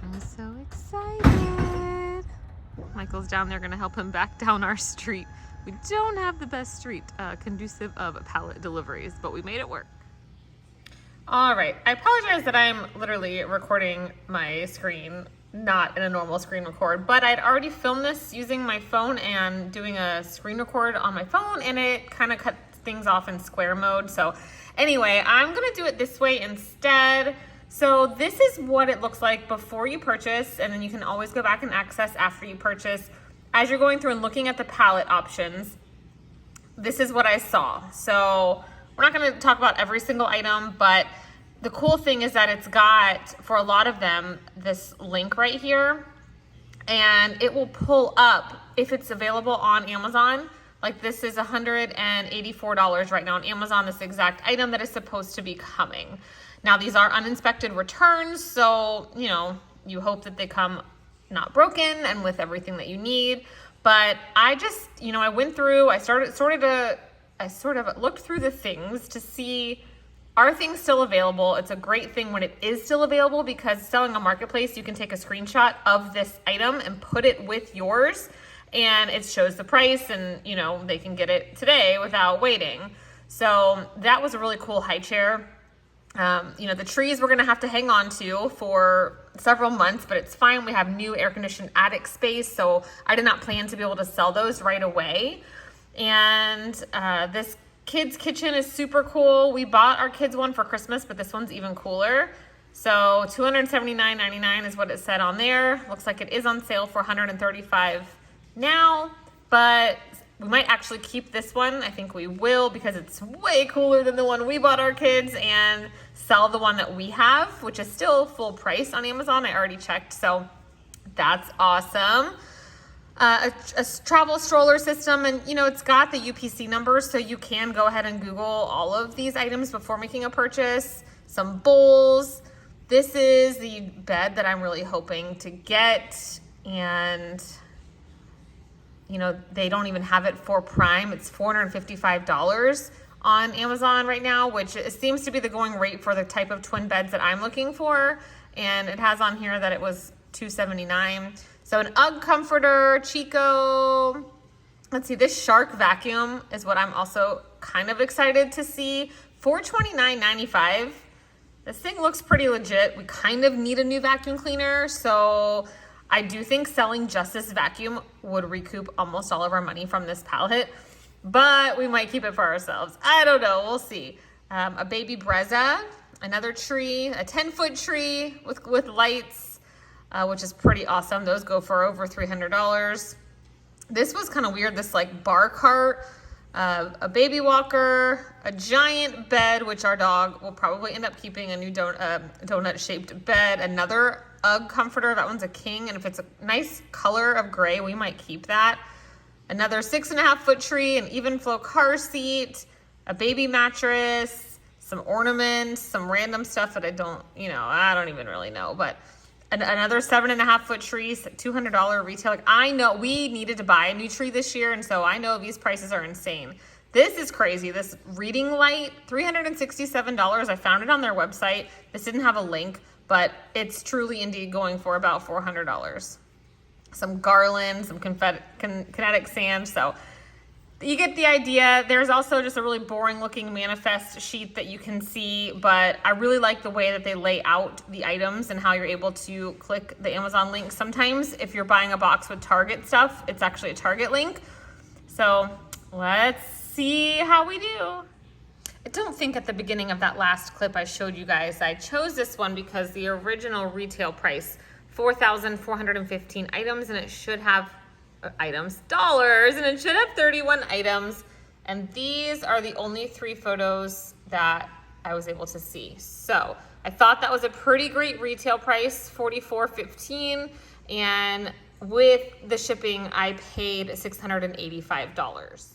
I'm so excited. Michael's down there gonna help him back down our street. We don't have the best street conducive of pallet deliveries, but we made it work. All right, I apologize that I'm literally recording my screen, not in a normal screen record, but I'd already filmed this using my phone and doing a screen record on my phone, and it kind of cut things off in square mode. So anyway, I'm gonna do it this way instead. So this is what it looks like before you purchase, and then you can always go back and access after you purchase. As you're going through and looking at the pallet options, this is what I saw. So we're not gonna talk about every single item, but the cool thing is that it's got, for a lot of them, this link right here, and it will pull up if it's available on Amazon. Like this is $184 right now on Amazon, this exact item that is supposed to be coming. Now these are uninspected returns, so you know, you hope that they come not broken and with everything that you need. But I just, you know, I went through, I sort of looked through the things to see, are things still available? It's a great thing when it is still available, because selling a marketplace, you can take a screenshot of this item and put it with yours, and it shows the price, and you know, they can get it today without waiting. So that was a really cool high chair. You know, the trees we're gonna have to hang on to for several months, but it's fine. We have new air-conditioned attic space, so I did not plan to be able to sell those right away. And this kids' kitchen is super cool. We bought our kids one for Christmas, but this one's even cooler. So $279.99 is what it said on there. Looks like it is on sale for $135 now, but we might actually keep this one. I think we will, because it's way cooler than the one we bought our kids, and sell the one that we have, which is still full price on Amazon. I already checked, so that's awesome. A travel stroller system, and you know, it's got the UPC numbers, so you can go ahead and Google all of these items before making a purchase. Some bowls. This is the bed that I'm really hoping to get, and you know, they don't even have it for Prime. It's $455 on Amazon right now, which seems to be the going rate for the type of twin beds that I'm looking for. And it has on here that it was $279. So an UGG comforter, Chico. Let's see, this Shark vacuum is what I'm also kind of excited to see. $429.95. This thing looks pretty legit. We kind of need a new vacuum cleaner, so I do think selling just this vacuum would recoup almost all of our money from this pallet, but we might keep it for ourselves. I don't know, we'll see. A baby Brezza, another tree, a 10-foot tree with lights, which is pretty awesome. Those go for over $300. This was kind of weird, this like bar cart, a baby walker, a giant bed, which our dog will probably end up keeping, a new donut-shaped bed, another UGG comforter. That one's a king, and if it's a nice color of gray, we might keep that. Another 6.5-foot tree, an even flow car seat, a baby mattress, some ornaments, some random stuff that I don't even really know, but another 7.5-foot tree, $200 retail. Like, I know we needed to buy a new tree this year, and so I know these prices are insane. This is crazy. This reading light, $367. I found it on their website. This didn't have a link, but it's truly indeed going for about $400. Some garland, some kinetic sand. So you get the idea. There's also just a really boring looking manifest sheet that you can see, but I really like the way that they lay out the items and how you're able to click the Amazon link. Sometimes if you're buying a box with Target stuff, it's actually a Target link. So let's see how we do. I don't think at the beginning of that last clip I showed you guys, I chose this one because the original retail price, 4,415 items, and it should have dollars, and it should have 31 items. And these are the only 3 photos that I was able to see. So I thought that was a pretty great retail price, $44.15, and with the shipping, I paid $685.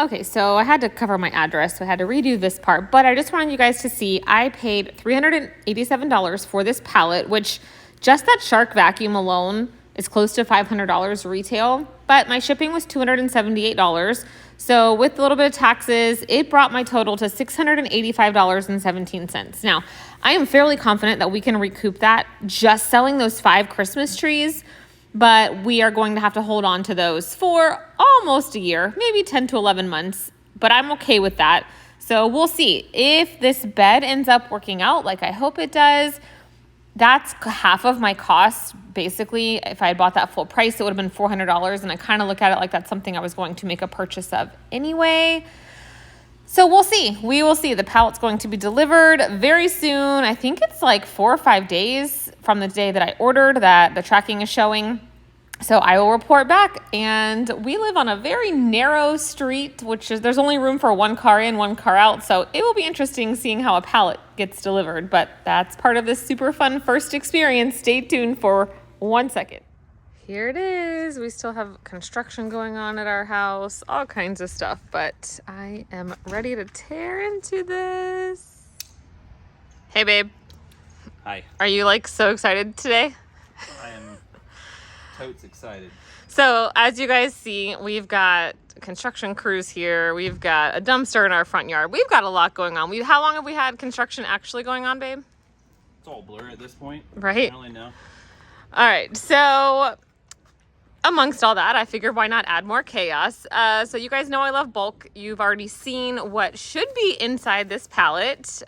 Okay, so I had to cover my address, so I had to redo this part, but I just wanted you guys to see I paid $387 for this pallet, which just that Shark vacuum alone is close to $500 retail, but my shipping was $278. So with a little bit of taxes, it brought my total to $685.17. Now, I am fairly confident that we can recoup that just selling those 5 Christmas trees, but we are going to have to hold on to those for almost a year, maybe 10 to 11 months, but I'm okay with that. So we'll see if this bed ends up working out like I hope it does. That's half of my cost. Basically, if I had bought that full price, it would have been $400. And I kind of look at it like that's something I was going to make a purchase of anyway. So we'll see. We will see. The pallet's going to be delivered very soon. I think it's like 4 or 5 days from the day that I ordered that the tracking is showing. So I will report back. And we live on a very narrow street, which is, there's only room for 1 car in, 1 car out. So it will be interesting seeing how a pallet gets delivered. But that's part of this super fun first experience. Stay tuned for 1 second. Here it is. We still have construction going on at our house, all kinds of stuff, but I am ready to tear into this. Hey, babe. Hi. Are you like so excited today? I am totes excited. So as you guys see, we've got construction crews here. We've got a dumpster in our front yard. We've got a lot going on. How long have we had construction actually going on, babe? It's all blur at this point. Right. I don't really know. All right. So amongst all that, I figured why not add more chaos. So you guys know I love bulk. You've already seen what should be inside this pallet.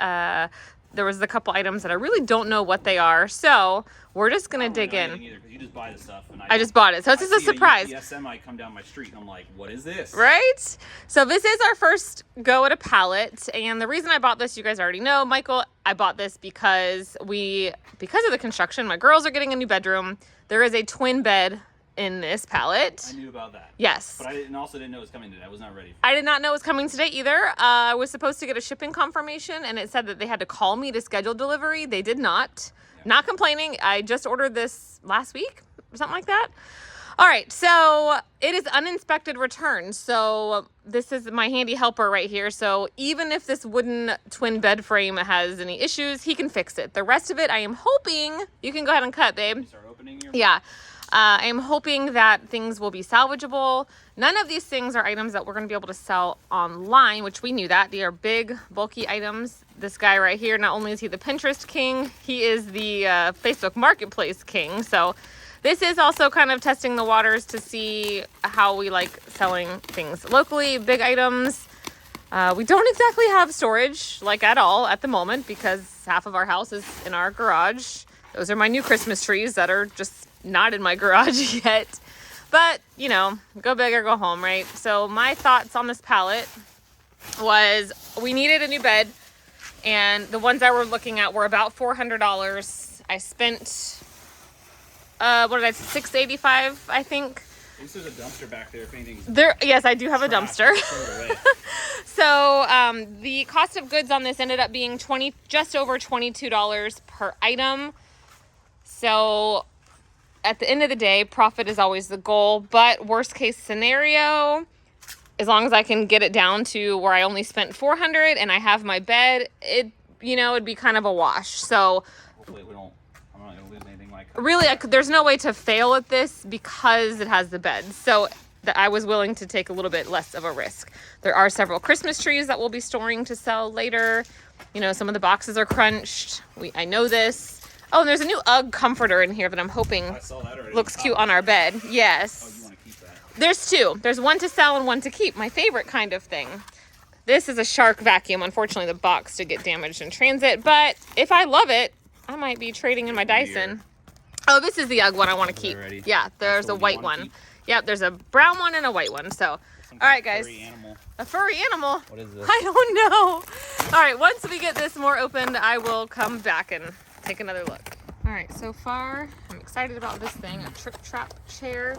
There was a couple items that I really don't know what they are. So we're just going to dig in. Either, 'cause you just buy the stuff. And I just bought it. So it's just a surprise. I see a UPS come down my street and I'm like, what is this? Right? So this is our first go at a pallet. And the reason I bought this, you guys already know. Michael, I bought this because of the construction, my girls are getting a new bedroom. There is a twin bed in this pallet. I knew about that. Yes. But I also didn't know it was coming today. I was not ready. I did not know it was coming today either. I was supposed to get a shipping confirmation and it said that they had to call me to schedule delivery. They did not. Yeah. Not complaining. I just ordered this last week or something like that. All right. So it is uninspected return. So this is my handy helper right here. So even if this wooden twin bed frame has any issues, he can fix it. The rest of it, I am hoping you can go ahead and cut, babe. Start opening your Yeah. I'm hoping that things will be salvageable. None of these things are items that we're going to be able to sell online, which we knew that. They are big, bulky items. This guy right here, not only is he the Pinterest king, he is the Facebook Marketplace king. So this is also kind of testing the waters to see how we like selling things locally, big items. We don't exactly have storage, like at all at the moment, because half of our house is in our garage. Those are my new Christmas trees that are just not in my garage yet. But, you know, go big or go home, right? So my thoughts on this pallet was we needed a new bed. And the ones I were looking at were about $400. I spent, $685, I think. At least there's a dumpster back there if anything's Yes, I do have a dumpster. So the cost of goods on this ended up being just over $22 per item. So at the end of the day, profit is always the goal, but worst case scenario, as long as I can get it down to where I only spent $400 and I have my bed, it'd be kind of a wash. So hopefully I'm not gonna lose anything like that. Really, there's no way to fail at this because it has the bed. So I was willing to take a little bit less of a risk. There are several Christmas trees that we'll be storing to sell later. You know, some of the boxes are crunched. I know this. Oh, and there's a new UGG comforter in here that I'm hoping looks cute on our bed. Yes. Oh, you want to keep that? There's two. There's one to sell and one to keep. My favorite kind of thing. This is a Shark vacuum. Unfortunately, the box did get damaged in transit. But if I love it, I might be trading in my Dyson. Oh, this is the UGG one I want to keep. Yeah, there's a white one. Yep, there's a brown one and a white one. So, all right, guys. A furry animal? What is this? I don't know. All right, once we get this more opened, I will come back and take another look. All right, so far, I'm excited about this thing, a Trip Trap chair.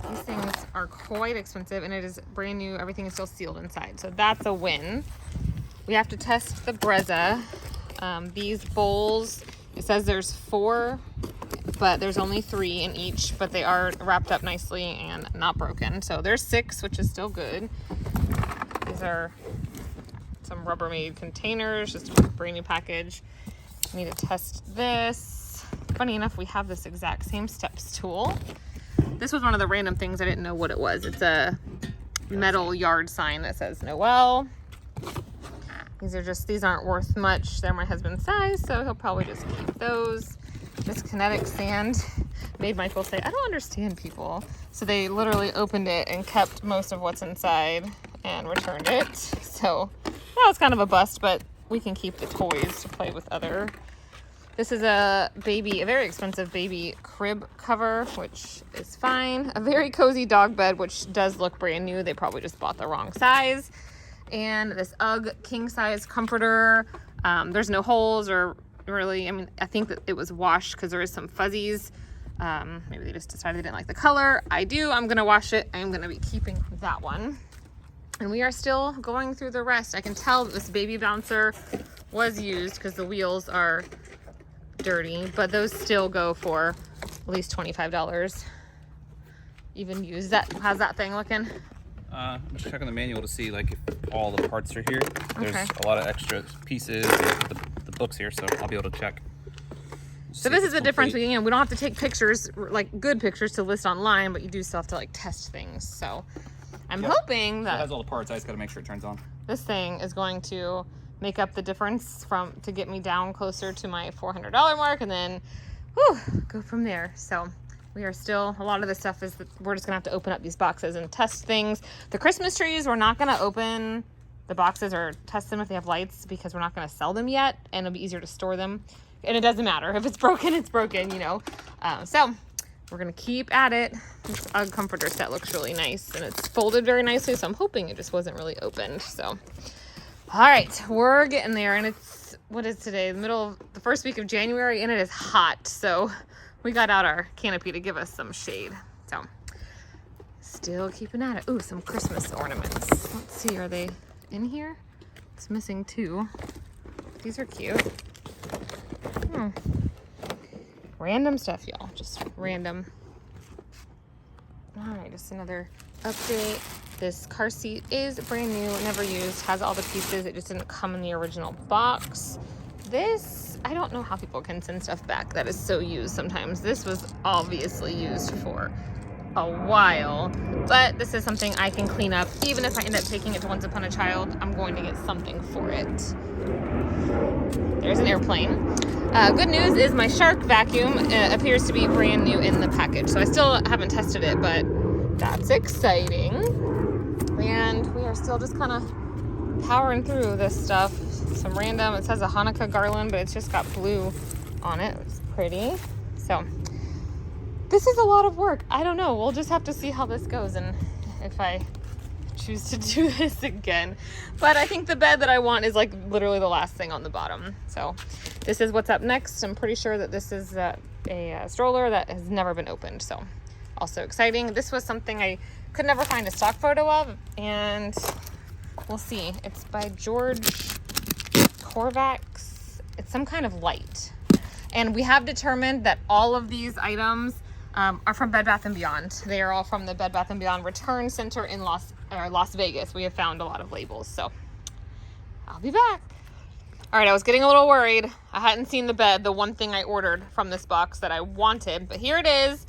These things are quite expensive, and it is brand new. Everything is still sealed inside, so that's a win. We have to test the Brezza. These bowls, it says there's 4, but there's only 3 in each, but they are wrapped up nicely and not broken. So there's 6, which is still good. These are some Rubbermaid containers, just a brand new package. Need to test this. Funny enough, we have this exact same steps tool. This was one of the random things I didn't know what it was. It's a metal yard sign that says Noel. These aren't worth much. They're my husband's size, so he'll probably just keep those. This kinetic sand made Michael say, I don't understand people. So they literally opened it and kept most of what's inside and returned it. So that was kind of a bust, but we can keep the toys to play with other. This is a very expensive baby crib cover, which is fine. A very cozy dog bed, which does look brand new. They probably just bought the wrong size. And this UGG king size comforter. There's no holes or really, I mean, I think that it was washed because there is some fuzzies. Maybe they just decided they didn't like the color. I do. I'm going to wash it. I'm going to be keeping that one. And we are still going through the rest. I can tell that this baby bouncer was used because the wheels are dirty, but those still go for at least $25. Even used. How's that thing looking? I'm just checking the manual to see like if all the parts are here. There's a lot of extra pieces, the books here, so I'll be able to check. So this is the difference. We don't have to take pictures, like good pictures to list online, but you do still have to like test things. So I'm hoping that it has all the parts. I just got to make sure it turns on. This thing is going to make up the difference to get me down closer to my $400 mark, and then go from there. So we are still, a lot of the stuff is that we're just gonna have to open up these boxes and test things. The Christmas trees, we're not gonna open the boxes or test them if they have lights because we're not gonna sell them yet, and it'll be easier to store them. And it doesn't matter. If it's broken, it's broken, you know. So we're gonna keep at it. This UGG comforter set looks really nice, and it's folded very nicely, so I'm hoping it just wasn't really opened. So, all right, we're getting there, and it's, what is today? The first week of January, and it is hot, so we got out our canopy to give us some shade. So, still keeping at it. Ooh, some Christmas ornaments. Let's see, are they in here? It's missing 2. These are cute. Random stuff, y'all. Just random. All right, just another update. This car seat is brand new, never used, has all the pieces. It just didn't come in the original box. This, I don't know how people can send stuff back that is so used sometimes. This was obviously used for a while, but this is something I can clean up. Even if I end up taking it to Once Upon a Child, I'm going to get something for it. There's an airplane. Good news is my Shark vacuum appears to be brand new in the package, so I still haven't tested it, but that's exciting. And we are still just kind of powering through this stuff. Some random, it says a Hanukkah garland, but it's just got blue on it. It's pretty. So this is a lot of work. I don't know. We'll just have to see how this goes and if I choose to do this again. But I think the bed that I want is like literally the last thing on the bottom. So this is what's up next. I'm pretty sure that this is a stroller that has never been opened. So also exciting. This was something I could never find a stock photo of, and we'll see. It's by George Korvacs. It's some kind of light. And we have determined that all of these items are from Bed Bath & Beyond. They are all from the Bed Bath & Beyond Return Center in Las Vegas. We have found a lot of labels, so I'll be back. All right, I was getting a little worried. I hadn't seen the bed, the one thing I ordered from this box that I wanted, but here it is.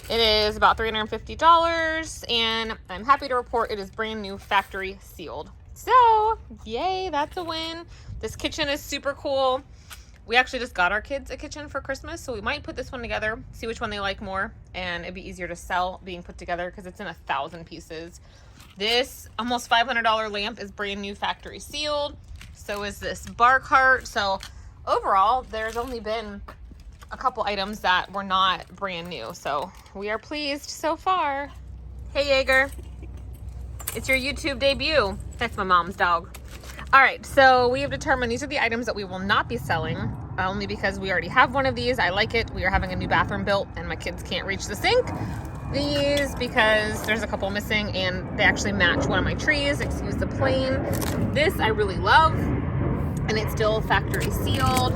It is about $350, and I'm happy to report it is brand new, factory sealed. So, yay, that's a win. This kitchen is super cool. We actually just got our kids a kitchen for Christmas, so we might put this one together, see which one they like more, and it'd be easier to sell being put together because it's in 1,000 pieces. This almost $500 lamp is brand new, factory sealed. So is this bar cart. So overall, there's only been a couple items that were not brand new. So we are pleased so far. Hey, Jaeger. It's your YouTube debut. That's my mom's dog. All right, so we have determined these are the items that we will not be selling, only because we already have one of these. I like it. We are having a new bathroom built, and my kids can't reach the sink. These, because there's a couple missing, and they actually match one of my trees. Excuse the plane. This I really love, and it's still factory sealed.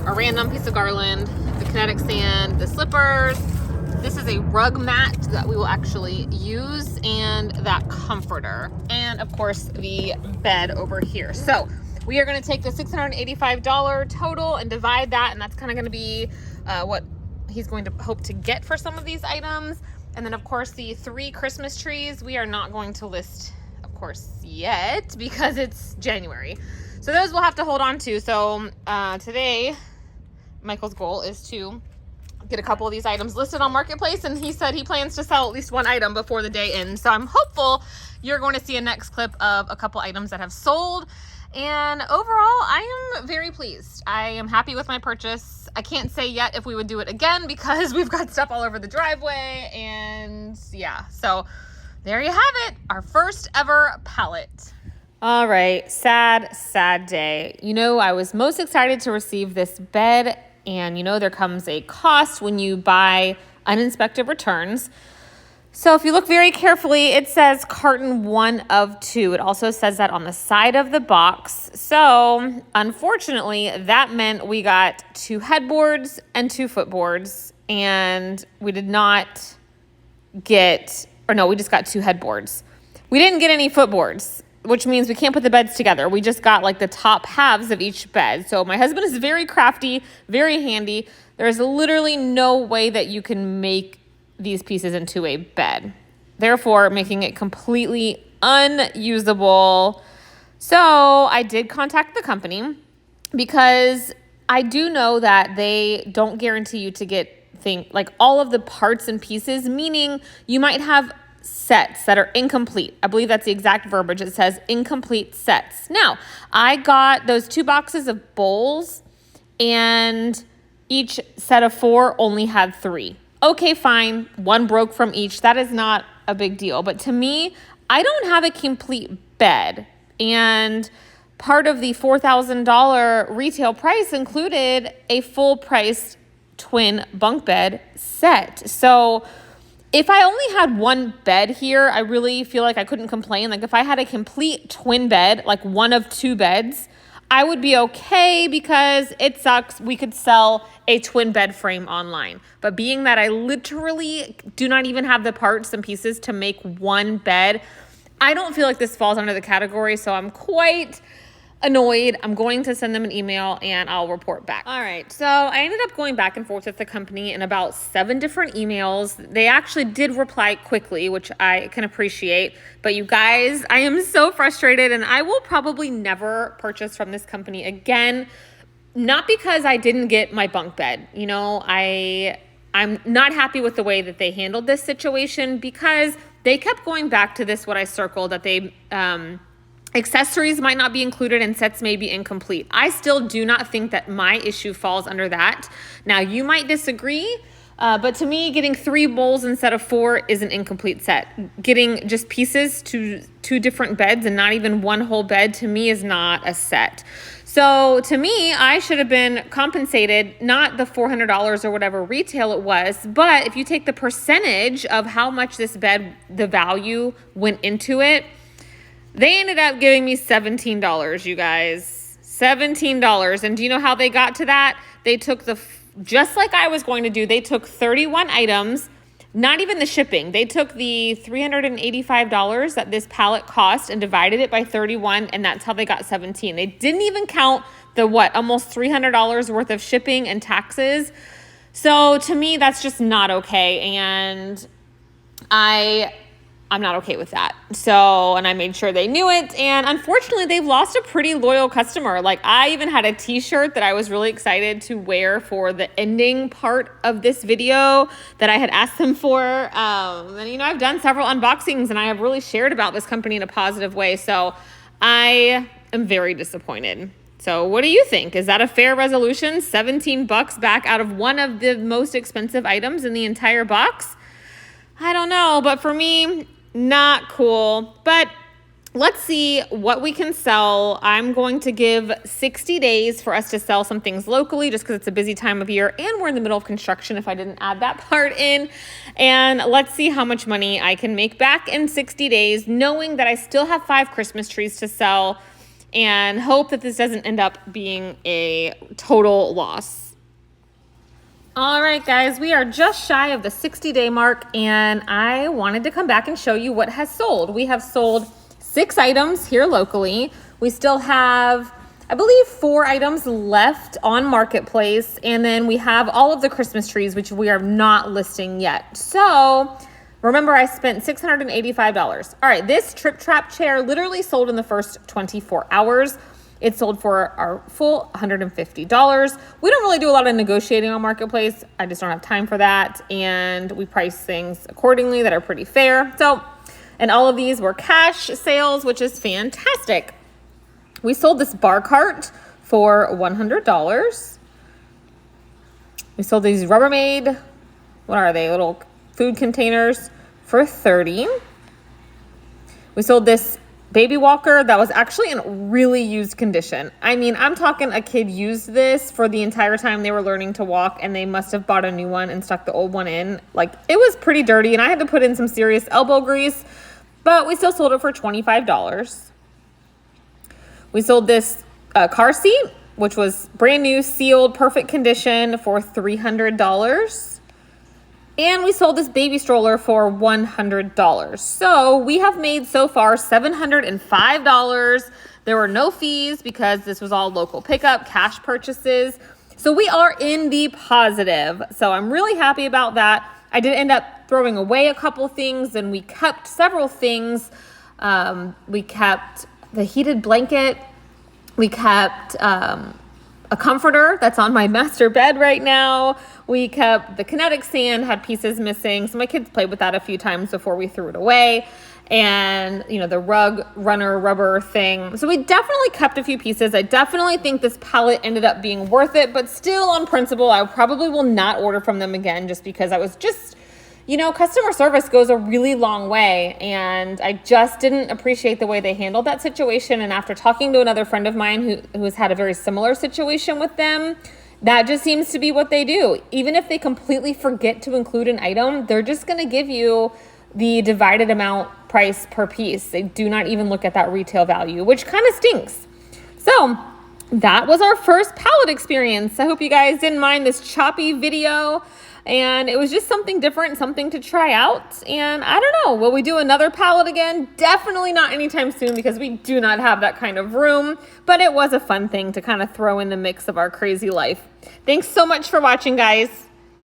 A random piece of garland, the kinetic sand, the slippers. This is a rug mat that we will actually use, and that comforter. And of course, the bed over here. So we are gonna take the $685 total and divide that, and that's kind of gonna be what he's going to hope to get for some of these items. And then of course the 3 Christmas trees, we are not going to list, of course, yet because it's January. So those we'll have to hold on to. So today, Michael's goal is to get a couple of these items listed on Marketplace, and he said he plans to sell at least 1 item before the day ends. So I'm hopeful you're going to see a next clip of a couple items that have sold. And overall, I am very pleased. I am happy with my purchase. I can't say yet if we would do it again because we've got stuff all over the driveway, and yeah, so there you have it, our first ever pallet. All right, sad day. You know, I was most excited to receive this bed, and you know there comes a cost when you buy uninspected returns. So if you look very carefully, it says carton 1 of 2. It also says that on the side of the box. So unfortunately, that meant we got 2 headboards and 2 footboards, and we did not get, or no, we just got 2 headboards. We didn't get any footboards, which means we can't put the beds together. We just got like the top halves of each bed. So my husband is very crafty, very handy. There's literally no way that you can make these pieces into a bed, therefore making it completely unusable. So I did contact the company because I do know that they don't guarantee you to get like all of the parts and pieces, meaning you might have sets that are incomplete. I believe that's the exact verbiage. It says incomplete sets. Now, I got those 2 boxes of bowls, and each set of 4 only had 3. Okay, fine. 1 broke from each. That is not a big deal. But to me, I don't have a complete bed. And part of the $4,000 retail price included a full price twin bunk bed set. So if I only had 1 bed here, I really feel like I couldn't complain. Like if I had a complete twin bed, like 1 of 2 beds, I would be okay because it sucks. We could sell a twin bed frame online. But being that I literally do not even have the parts and pieces to make 1 bed, I don't feel like this falls under the category. So I'm quite annoyed. I'm going to send them an email and I'll report back. All right. So I ended up going back and forth with the company in about 7 different emails. They actually did reply quickly, which I can appreciate. But you guys, I am so frustrated, and I will probably never purchase from this company again. Not because I didn't get my bunk bed. You know, I'm not happy with the way that they handled this situation because they kept going back to this, what I circled, that they, accessories might not be included and sets may be incomplete. I still do not think that my issue falls under that. Now, you might disagree, but to me, getting 3 bowls instead of 4 is an incomplete set. Getting just pieces to 2 different beds and not even 1 whole bed, to me, is not a set. So to me, I should have been compensated, not the $400 or whatever retail it was, but if you take the percentage of how much this bed, the value went into it, they ended up giving me $17, you guys. $17. And do you know how they got to that? They took just like I was going to do, they took 31 items, not even the shipping. They took the $385 that this pallet cost and divided it by 31, and that's how they got 17. They didn't even count the almost $300 worth of shipping and taxes. So to me, that's just not okay. And I'm not okay with that. So, and I made sure they knew it. And unfortunately, they've lost a pretty loyal customer. Like, I even had a t-shirt that I was really excited to wear for the ending part of this video that I had asked them for. And, you know, I've done several unboxings and I have really shared about this company in a positive way. So I am very disappointed. So what do you think? Is that a fair resolution? $17 back out of one of the most expensive items in the entire box? I don't know, but for me, not cool. But let's see what we can sell. I'm going to give 60 days for us to sell some things locally just because it's a busy time of year and we're in the middle of construction if I didn't add that part in. And let's see how much money I can make back in 60 days, knowing that I still have 5 Christmas trees to sell, and hope that this doesn't end up being a total loss. All right, guys, we are just shy of the 60-day mark, and I wanted to come back and show you what has sold. We have sold 6 items here locally. We still have, I believe, 4 items left on Marketplace, and then we have all of the Christmas trees, which we are not listing yet. So Remember, I spent $685. All right, this Trip Trap chair literally sold in the first 24 hours. It sold for our full $150. We don't really do a lot of negotiating on Marketplace. I just don't have time for that. And we price things accordingly that are pretty fair. So, and all of these were cash sales, which is fantastic. We sold this bar cart for $100. We sold these Rubbermaid, what are they, little food containers for $30. We sold this baby walker that was actually in really used condition. I mean, I'm talking a kid used this for the entire time they were learning to walk, and they must have bought a new one and stuck the old one in. Like, it was pretty dirty, and I had to put in some serious elbow grease, but we still sold it for $25. We sold this car seat, which was brand new, sealed, perfect condition, for $300. And we sold this baby stroller for $100. So we have made so far $705. There were no fees because this was all local pickup, cash purchases. So we are in the positive. So I'm really happy about that. I did end up throwing away a couple things, and we kept several things. We kept the heated blanket. We kept a comforter that's on my master bed right now. We kept the kinetic sand, had pieces missing. So my kids played with that a few times before we threw it away. And, you know, the rug runner rubber thing. So we definitely kept a few pieces. I definitely think this pallet ended up being worth it, but still on principle, I probably will not order from them again, just because I was just, you know, customer service goes a really long way, and I just didn't appreciate the way they handled that situation. And after talking to another friend of mine who has had a very similar situation with them, that just seems to be what they do. Even if they completely forget to include an item, they're just going to give you the divided amount price per piece. They do not even look at that retail value, which kind of stinks. So that was our first pallet experience. I hope you guys didn't mind this choppy video. And it was just something different, something to try out. And I don't know, will we do another pallet again? Definitely not anytime soon, because we do not have that kind of room. But it was a fun thing to kind of throw in the mix of our crazy life. Thanks so much for watching, guys.